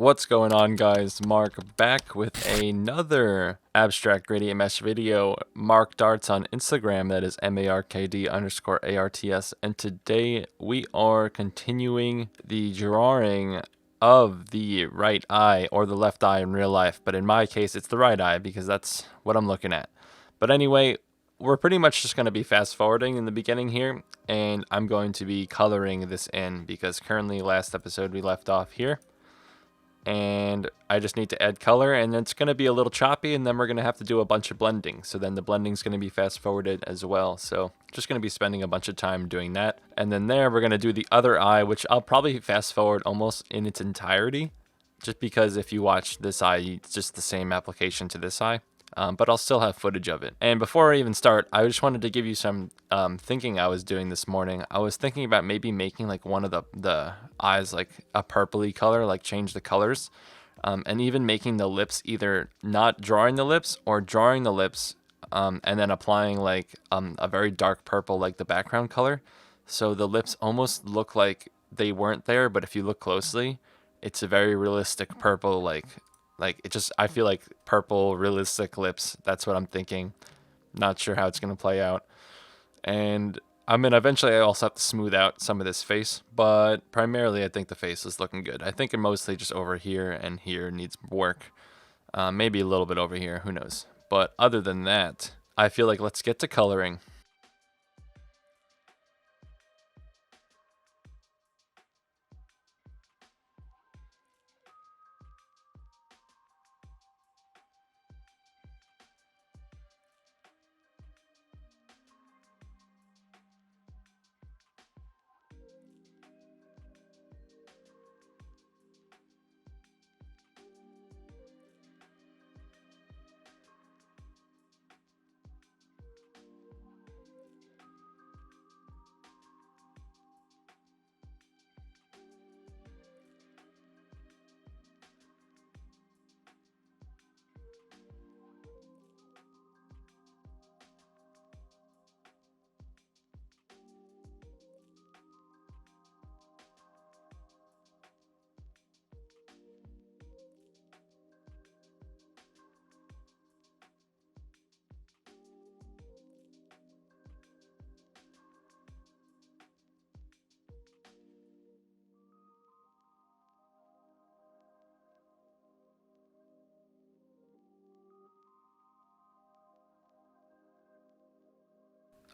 What's going on, guys? Mark back with another abstract gradient mesh video. Mark Darts on Instagram, that is MARKD_ARTS, and today we are continuing the drawing of the right eye, or the left eye in real life, but in my case it's the right eye because that's what I'm looking at. But anyway, we're pretty much just going to be fast forwarding in the beginning here, and I'm going to be coloring this in because currently last episode we left off here. And I just need to add color, and it's going to be a little choppy, and then we're going to have to do a bunch of blending. So then the blending is going to be fast forwarded as well. So just going to be spending a bunch of time doing that. And then there we're going to do the other eye, which I'll probably fast forward almost in its entirety, just because if you watch this eye, it's just the same application to this eye. But I'll still have footage of it. And before I even start, I just wanted to give you some thinking I was doing this morning. I was thinking about maybe making like one of the eyes like a purpley color, like change the colors, and even making the lips either not drawing the lips or drawing the lips and then applying like a very dark purple like the background color. So the lips almost look like they weren't there, but if you look closely, it's a very realistic purple, like it just, I feel like purple realistic lips. That's what I'm thinking. Not sure how it's going to play out. And I mean, eventually I also have to smooth out some of this face, but primarily I think the face is looking good. I think it mostly just over here and here needs work. Maybe a little bit over here, who knows. But other than that, I feel like let's get to coloring.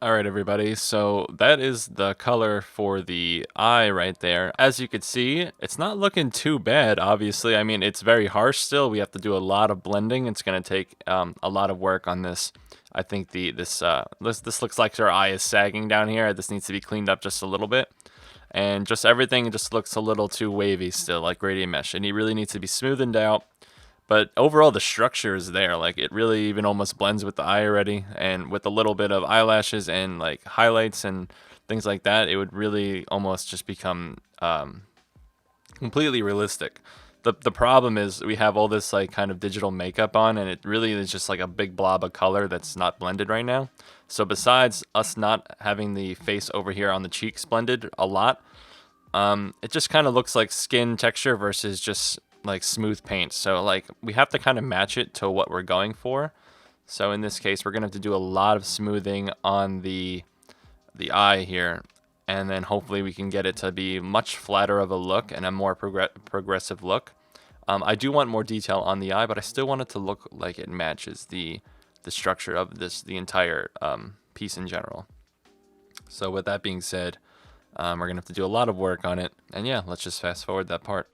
All right, everybody, so that is the color for the eye right there. As you can see, it's not looking too bad, obviously. I mean, it's very harsh still. We have to do a lot of blending. It's going to take a lot of work on this. I think this looks like our eye is sagging down here. This needs to be cleaned up just a little bit. And just everything just looks a little too wavy still, like gradient mesh. And it really needs to be smoothened out. But overall, the structure is there. Like, it really even almost blends with the eye already. And with a little bit of eyelashes and like highlights and things like that, it would really almost just become completely realistic. The problem is we have all this like kind of digital makeup on, and it really is just like a big blob of color that's not blended right now. So besides us not having the face over here on the cheeks blended a lot, it just kind of looks like skin texture versus just like smooth paint. So like we have to kind of match it to what we're going for. So in this case, we're gonna have to do a lot of smoothing on the eye here, and then hopefully we can get it to be much flatter of a look and a more progressive look. I do want more detail on the eye, but I still want it to look like it matches the structure of the entire piece in general. So with that being said, we're gonna have to do a lot of work on it, and yeah, let's just fast forward that part.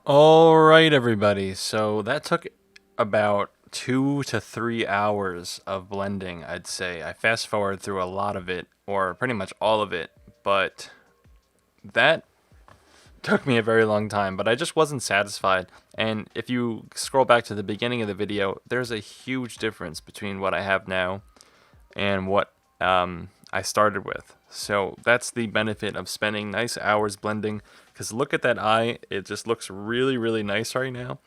All right, everybody. So that took about 2 to 3 hours of blending, I'd say. I fast forward through a lot of it, or pretty much all of it, but that took me a very long time, but I just wasn't satisfied. And if you scroll back to the beginning of the video, there's a huge difference between what I have now and what I started with. So that's the benefit of spending nice hours blending, because look at that eye, it just looks really, really nice right now.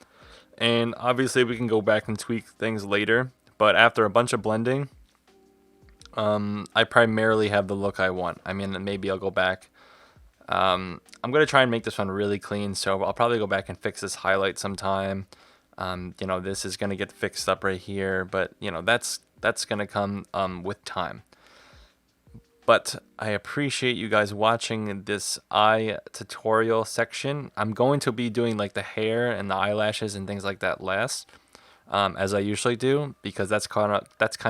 And obviously we can go back and tweak things later, but after a bunch of blending, I primarily have the look I want. I mean, maybe I'll go back. I'm going to try and make this one really clean, so I'll probably go back and fix this highlight sometime. This is going to get fixed up right here, but, that's going to come with time. But I appreciate you guys watching this eye tutorial section. I'm going to be doing like the hair and the eyelashes and things like that last, as I usually do, because that's kind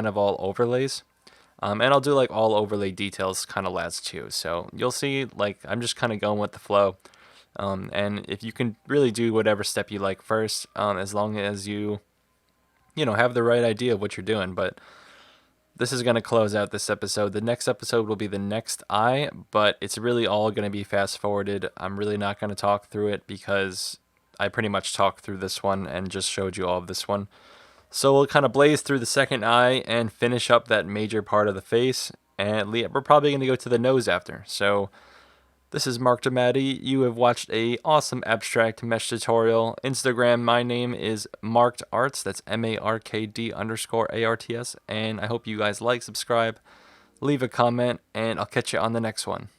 of all overlays. And I'll do like all overlay details kind of last too. So you'll see, like, I'm just kind of going with the flow. And if you can really do whatever step you like first, as long as you have the right idea of what you're doing. But this is going to close out this episode. The next episode will be the next eye, but it's really all going to be fast forwarded. I'm really not going to talk through it because I pretty much talked through this one and just showed you all of this one. So we'll kind of blaze through the second eye and finish up that major part of the face. And we're probably going to go to the nose after. So this is Mark Damati. You have watched a awesome abstract mesh tutorial. Instagram, my name is Marked Arts. That's MARKD_ARTS. And I hope you guys like, subscribe, leave a comment, and I'll catch you on the next one.